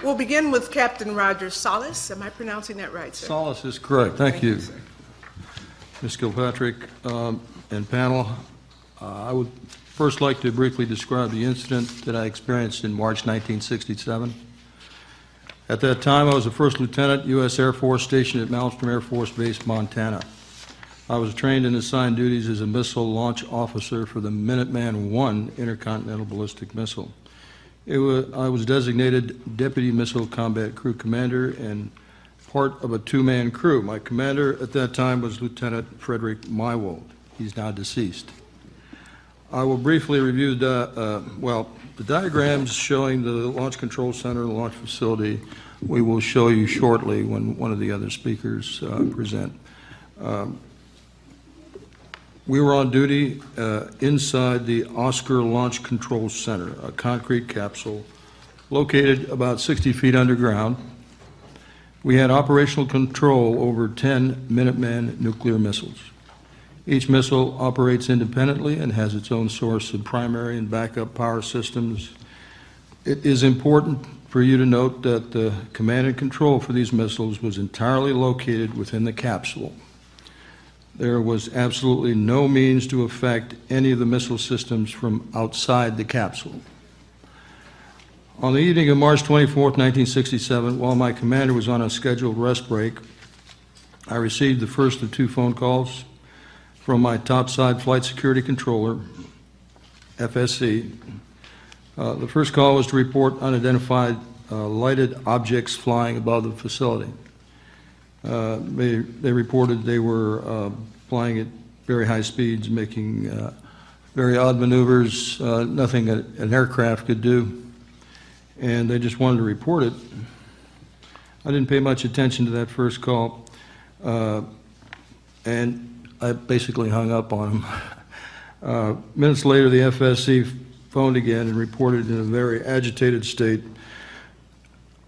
We'll begin with Captain Roger Sallas. Am I pronouncing that right, sir? Salas is correct. Thank you. Sir. Ms. Kilpatrick and panel, I would first like to briefly describe the incident that I experienced in March 1967. At that time, I was a first lieutenant, U.S. Air Force, stationed at Malmstrom Air Force Base, Montana. I was trained and assigned duties as a missile launch officer for the Minuteman I intercontinental ballistic missile. I was designated Deputy Missile Combat Crew Commander and part of a two-man crew. My commander at that time was Lieutenant Frederick Mywald. He's now deceased. I will briefly review the diagrams showing the Launch Control Center, the launch facility. We will show you shortly when one of the other speakers present. We were on duty inside the Oscar Launch Control Center, a concrete capsule located about 60 feet underground. We had operational control over 10 Minuteman nuclear missiles. Each missile operates independently and has its own source of primary and backup power systems. It is important for you to note that the command and control for these missiles was entirely located within the capsule. There was absolutely no means to affect any of the missile systems from outside the capsule. On the evening of March 24, 1967, while my commander was on a scheduled rest break, I received the first of two phone calls from my topside flight security controller, FSC. The first call was to report unidentified lighted objects flying above the facility. They reported they were flying at very high speeds, making very odd maneuvers, nothing an aircraft could do, and they just wanted to report it. I didn't pay much attention to that first call, and I basically hung up on them. Minutes later, the FSC phoned again and reported in a very agitated state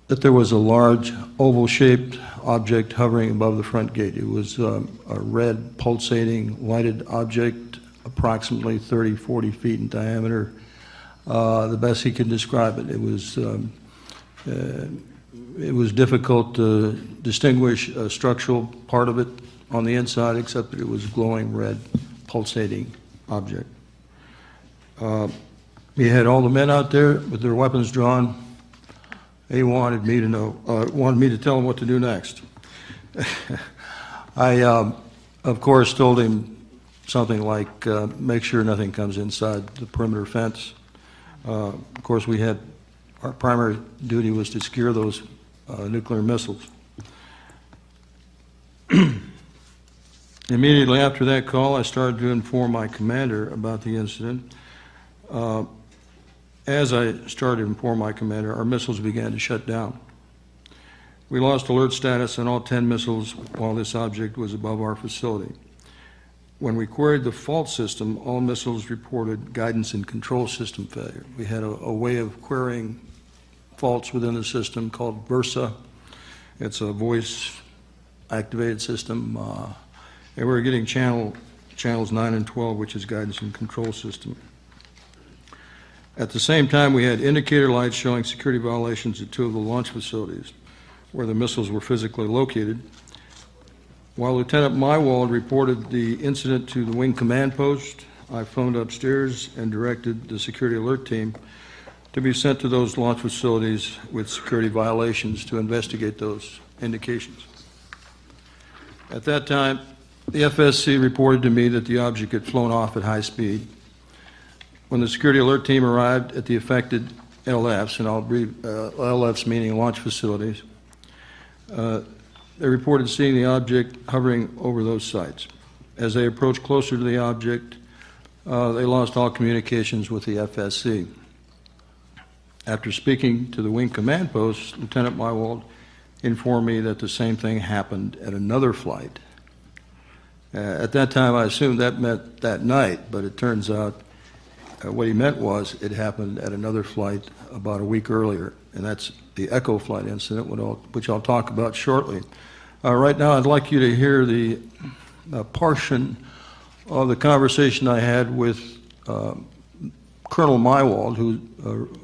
that there was a large oval-shaped object hovering above the front gate. It was a red, pulsating, lighted object, approximately 30, 40 feet in diameter. The best he could describe it. It was difficult to distinguish a structural part of it on the inside, except that it was a glowing red, pulsating object. He had all the men out there with their weapons drawn. He wanted me to tell him what to do next. I, of course, told him something like, make sure nothing comes inside the perimeter fence. Of course, our primary duty was to secure those nuclear missiles. Immediately after that call, I started to inform my commander about the incident. As I started to inform my commander, our missiles began to shut down. We lost alert status on all 10 missiles while this object was above our facility. When we queried the fault system, all missiles reported guidance and control system failure. We had a way of querying faults within the system called VERSA. It's a voice-activated system. And we were getting channels 9 and 12, which is guidance and control system. At the same time, we had indicator lights showing security violations at two of the launch facilities where the missiles were physically located. While Lieutenant Mywald reported the incident to the wing command post, I phoned upstairs and directed the security alert team to be sent to those launch facilities with security violations to investigate those indications. At that time, the FSC reported to me that the object had flown off at high speed. When the security alert team arrived at the affected LFs, and I'll brief LFs meaning launch facilities, they reported seeing the object hovering over those sites. As they approached closer to the object, they lost all communications with the FSC. After speaking to the wing command post, Lieutenant Mywald informed me that the same thing happened at another flight. At that time, I assumed that meant that night, but it turns out what he meant was it happened at another flight about a week earlier, and that's the Echo flight incident, which I'll talk about shortly. Right now, I'd like you to hear the portion of the conversation I had with Colonel Mywald, who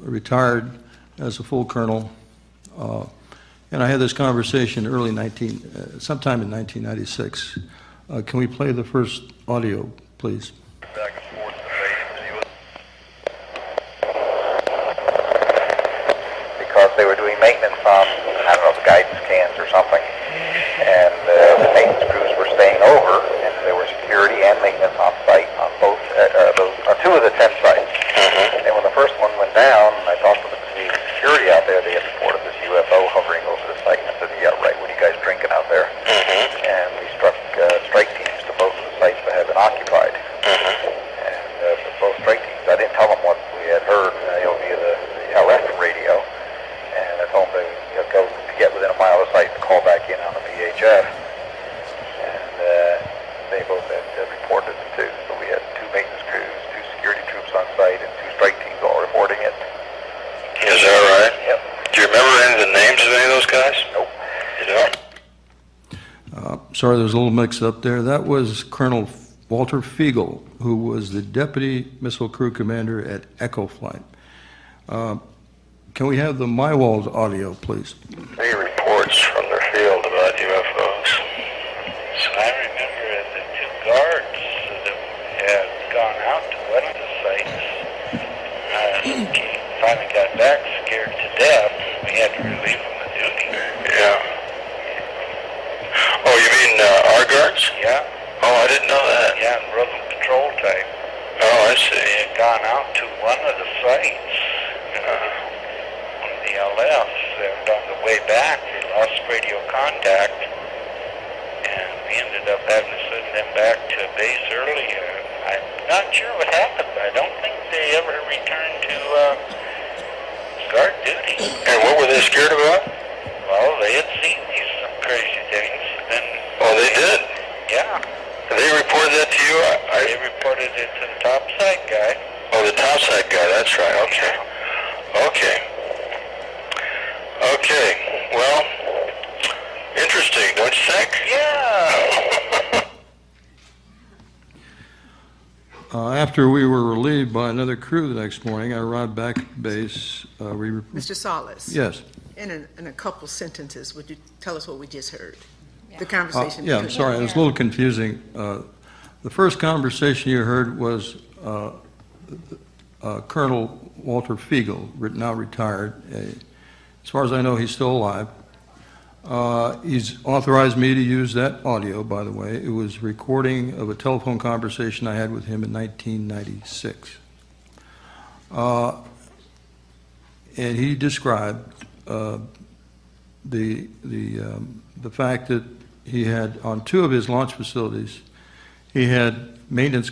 retired as a full colonel And I had this conversation sometime in 1996. Can we play the first audio, please? Back and forth to base, because they were doing maintenance on, I don't know, the guidance cans or something, and the maintenance crews were staying over, and there was security and maintenance on site on both, on 2 of the 10 sites. And when the first one went down, I talked to the security out there. They had reported this UFO hovering over the site, and I said, "Yeah, right. What are you guys drinking out there?" And we struck strike teams to both of the sites that had been occupied. And for both strike teams, I didn't tell them what we had heard, via the LF radio. And I told them to go to get within a mile of the site and call back in on the VHF. And they both had reported it too. So we had 2 maintenance crews, 2 security troops on site, and 2 strike teams all reporting it. Is that right? Yep. Do you remember any of the names of any of those guys? Nope. You don't? Sorry, there's a little mix-up there. That was Colonel Walter Fiegel, who was the Deputy Missile Crew Commander at Echo Flight. Can we have the Mywald audio, please? Any reports from their field about UFOs? So I remember the 2 guards that had gone out to one of the sites finally got back scared to death. We had to relieve them of duty. Yeah. Oh, you mean our guards? Yeah, Oh, I didn't know that. yeah, rhythm patrol type. Oh, I see. They had gone out to one of the sites, one of the LFs, and on the way back they lost radio contact, and we ended up having to send them back to base early. I'm not sure what happened. I don't think they ever returned to guard duty. And what were they scared about? Well, they had seen these some crazy things. Then Oh, they did? yeah, They reported that to you? they reported it to the topside guy. Oh, the topside guy, that's right. Okay. Okay. Okay. Well, interesting, don't you think? Yeah. After we were relieved by another crew the next morning, I arrived back at base. Mr. Salas? Yes. In a couple sentences, would you tell us what we just heard? The conversation. Yeah, I'm between- sorry, it was a little confusing. The first conversation you heard was Colonel Walter Fiegel, now retired. As far as I know, he's still alive. He's authorized me to use that audio, by the way. It was a recording of a telephone conversation I had with him in 1996. And he described the fact that he had, on 2 of his launch facilities, he had maintenance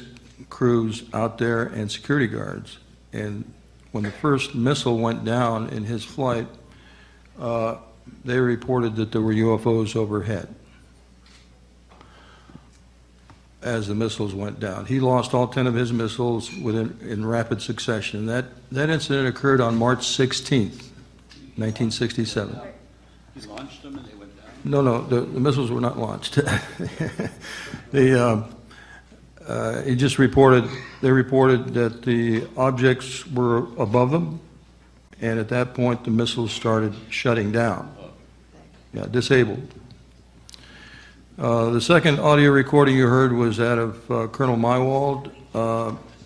crews out there and security guards. And when the first missile went down in his flight, they reported that there were UFOs overhead as the missiles went down. He lost all 10 of his missiles in rapid succession. That incident occurred on March 16th, 1967. You launched them and they went down? No, the missiles were not launched. He just reported, they reported that the objects were above them, and at that point the missiles started shutting down. Yeah, disabled. The second audio recording you heard was that of Colonel Mywald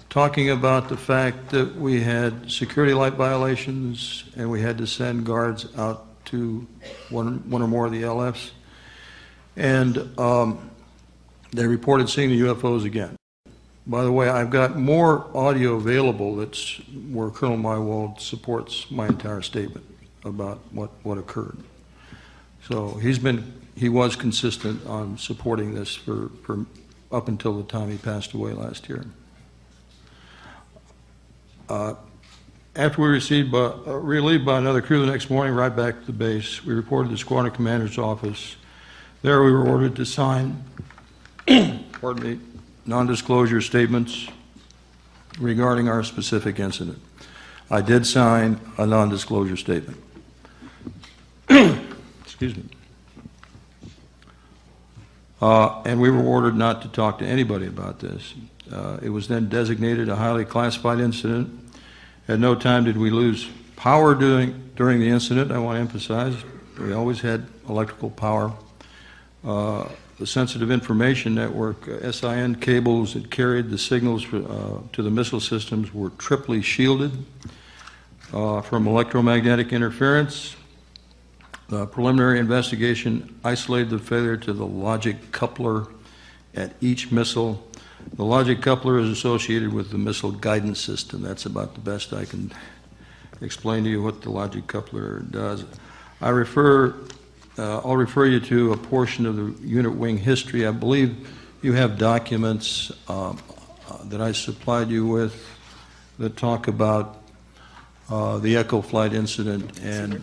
talking about the fact that we had security light violations and we had to send guards out to one or more of the LFs. And they reported seeing the UFOs again. By the way, I've got more audio available that's where Colonel Mywald supports my entire statement about what occurred. So he was consistent on supporting this for up until the time he passed away last year. After we received relieved by another crew the next morning, right back to the base, we reported to the squadron commander's office. There we were ordered to sign pardon me, non-disclosure statements regarding our specific incident. I did sign a non-disclosure statement. Excuse me. And we were ordered not to talk to anybody about this. It was then designated a highly classified incident. At no time did we lose Power during the incident, I want to emphasize, we always had electrical power. The sensitive information network, SIN cables that carried the signals to the missile systems were triply shielded from electromagnetic interference. The preliminary investigation isolated the failure to the logic coupler at each missile. The logic coupler is associated with the missile guidance system. That's about the best I can explain to you what the logic coupler does. I'll refer you to a portion of the unit wing history. I believe you have documents that I supplied you with that talk about the Echo flight incident, and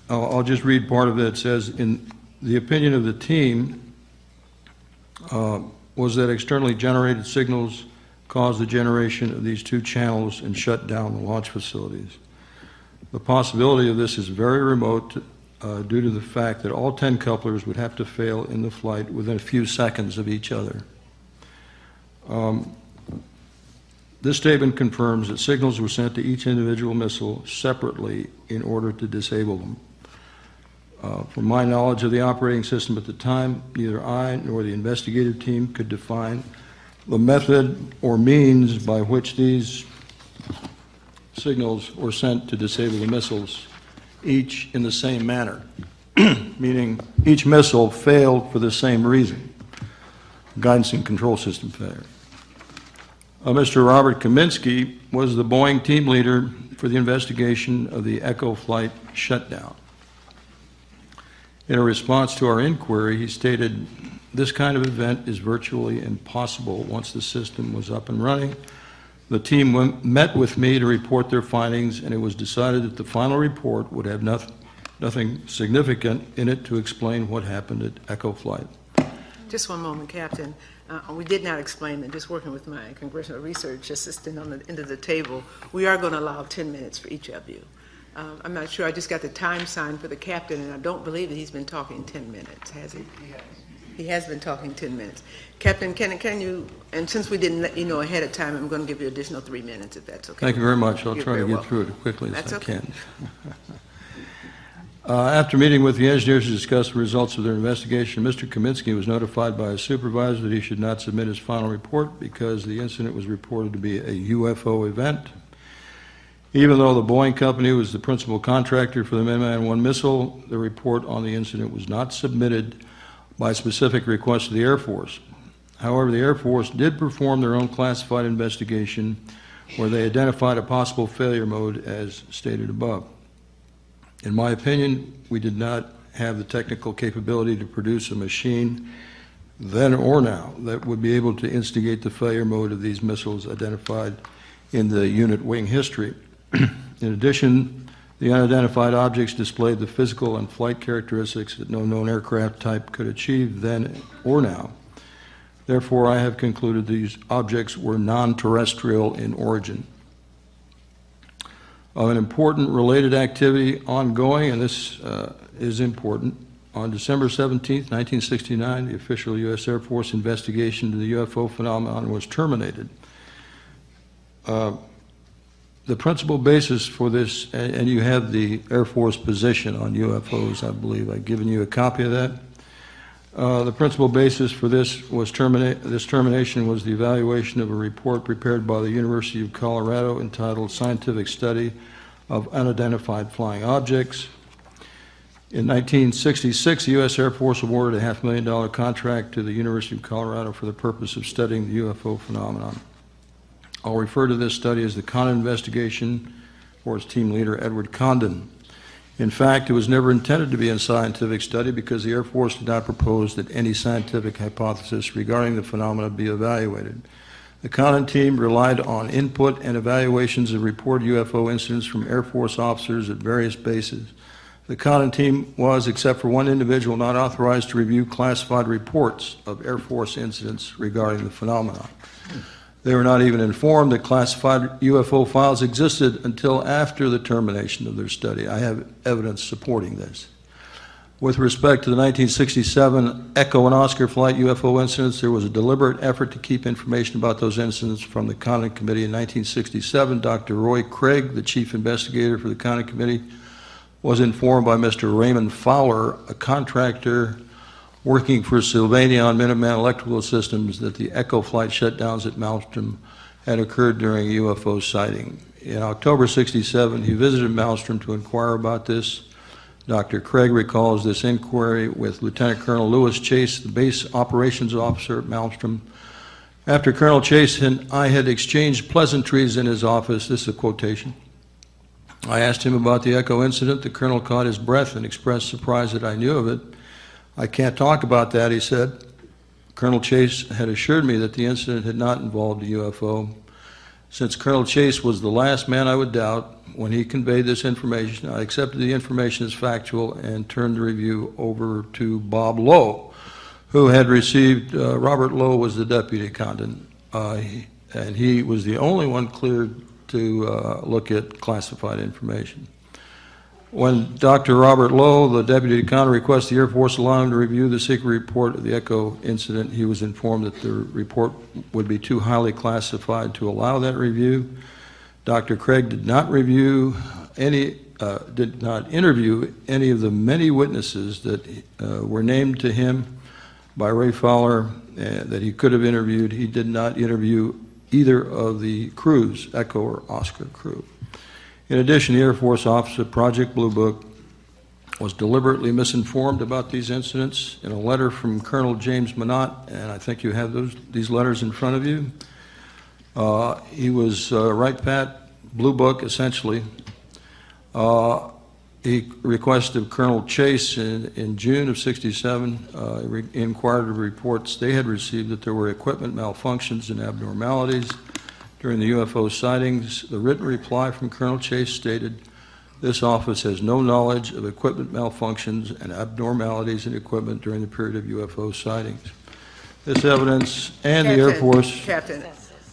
I'll just read part of it. It says, in the opinion of the team, was that externally generated signals caused the generation of these two channels and shut down the launch facilities. The possibility of this is very remote due to the fact that all 10 couplers would have to fail in the flight within a few seconds of each other. This statement confirms that signals were sent to each individual missile separately in order to disable them. From my knowledge of the operating system at the time, neither I nor the investigative team could define the method or means by which these signals were sent to disable the missiles, each in the same manner, meaning each missile failed for the same reason, guidance and control system failure. Mr. Robert Kaminsky was the Boeing team leader for the investigation of the Echo flight shutdown. In a response to our inquiry, he stated, "This kind of event is virtually impossible once the system was up and running. The team met with me to report their findings, and it was decided that the final report would have nothing significant in it to explain what happened at Echo flight." Just one moment, Captain. We did not explain that, just working with my congressional research assistant on the end of the table, we are going to allow 10 minutes for each of you. I'm not sure, I just got the time sign for the captain, and I don't believe that he's been talking 10 minutes, has he? He has been talking 10 minutes. Captain, can you, and since we didn't let you know ahead of time, I'm going to give you additional 3 minutes, if that's okay. Thank you very much. I'll You're try to very get welcome. through it as quickly as That's I okay. can. After meeting with the engineers to discuss the results of their investigation, Mr. Kaminsky was notified by his supervisor that he should not submit his final report because the incident was reported to be a UFO event. Even though the Boeing company was the principal contractor for the Minuteman I missile, the report on the incident was not submitted by specific request of the Air Force. However, the Air Force did perform their own classified investigation where they identified a possible failure mode as stated above. In my opinion, we did not have the technical capability to produce a machine then or now that would be able to instigate the failure mode of these missiles identified in the unit wing history. In addition, the unidentified objects displayed the physical and flight characteristics that no known aircraft type could achieve then or now. Therefore, I have concluded these objects were non-terrestrial in origin. Of an important related activity ongoing, and this is important, on December 17, 1969, the official U.S. Air Force investigation into the UFO phenomenon was terminated. The principal basis for this, and you have the Air Force position on UFOs, I believe. I've given you a copy of that. The principal basis for this was termination was the evaluation of a report prepared by the University of Colorado entitled Scientific Study of Unidentified Flying Objects. In 1966, the U.S. Air Force awarded a $500,000 contract to the University of Colorado for the purpose of studying the UFO phenomenon. I'll refer to this study as the Condon investigation, or its team leader, Edward Condon. In fact, it was never intended to be a scientific study because the Air Force did not propose that any scientific hypothesis regarding the phenomena be evaluated. The Condon team relied on input and evaluations of reported UFO incidents from Air Force officers at various bases. The Condon team was, except for one individual, not authorized to review classified reports of Air Force incidents regarding the phenomenon. They were not even informed that classified UFO files existed until after the termination of their study. I have evidence supporting this. With respect to the 1967 Echo and Oscar flight UFO incidents, there was a deliberate effort to keep information about those incidents from the Conduct Committee. In 1967, Dr. Roy Craig, the chief investigator for the Conduct Committee, was informed by Mr. Raymond Fowler, a contractor working for Sylvania on Minuteman Electrical Systems, that the Echo flight shutdowns at Malmstrom had occurred during a UFO sighting. In October 67, he visited Malmstrom to inquire about this. Dr. Craig recalls this inquiry with Lieutenant Colonel Lewis Chase, the base operations officer at Malmstrom. After Colonel Chase and I had exchanged pleasantries in his office, this is a quotation, I asked him about the Echo incident. The colonel caught his breath and expressed surprise that I knew of it. I can't talk about that, he said. Colonel Chase had assured me that the incident had not involved a UFO. Since Colonel Chase was the last man I would doubt, when he conveyed this information, I accepted the information as factual and turned the review over to Bob Lowe, who had received, Robert Lowe was the deputy commandant, and he was the only one cleared to look at classified information. When Dr. Robert Lowe, the deputy commandant, requested the Air Force allow him to review the secret report of the Echo incident, he was informed that the report would be too highly classified to allow that review. Dr. Craig did not interview any of the many witnesses that were named to him by Ray Fowler that he could have interviewed. He did not interview either of the crews, Echo or Oscar crew. In addition, the Air Force Office of Project Blue Book was deliberately misinformed about these incidents. In a letter from Colonel James Minot, and I think you have these letters in front of you, he was right pat, Blue Book essentially. He requested Colonel Chase in June of '67, inquired of reports they had received that there were equipment malfunctions and abnormalities during the UFO sightings. The written reply from Colonel Chase stated, this office has no knowledge of equipment malfunctions and abnormalities in equipment during the period of UFO sightings. This evidence and the Air Force... Captain,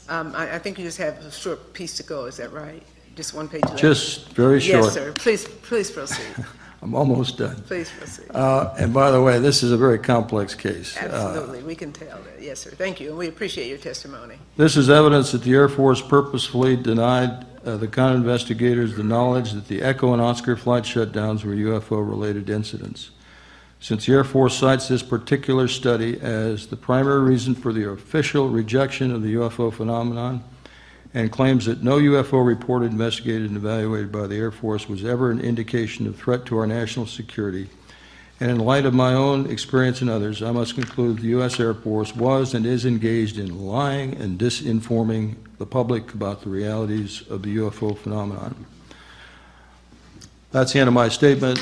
I think you just have a short piece to go, is that right? Just one page left. Just very short. Yes, sir. Please proceed. I'm almost done. Please proceed. And by the way, this is a very complex case. Absolutely, we can tell that. Yes, sir. Thank you, and we appreciate your testimony. This is evidence that the Air Force purposefully denied the con investigators the knowledge that the Echo and Oscar flight shutdowns were UFO-related incidents. Since the Air Force cites this particular study as the primary reason for the official rejection of the UFO phenomenon, and claims that no UFO reported, investigated, and evaluated by the Air Force was ever an indication of threat to our national security. And in light of my own experience and others, I must conclude the U.S. Air Force was and is engaged in lying and disinforming the public about the realities of the UFO phenomenon. That's the end of my statement.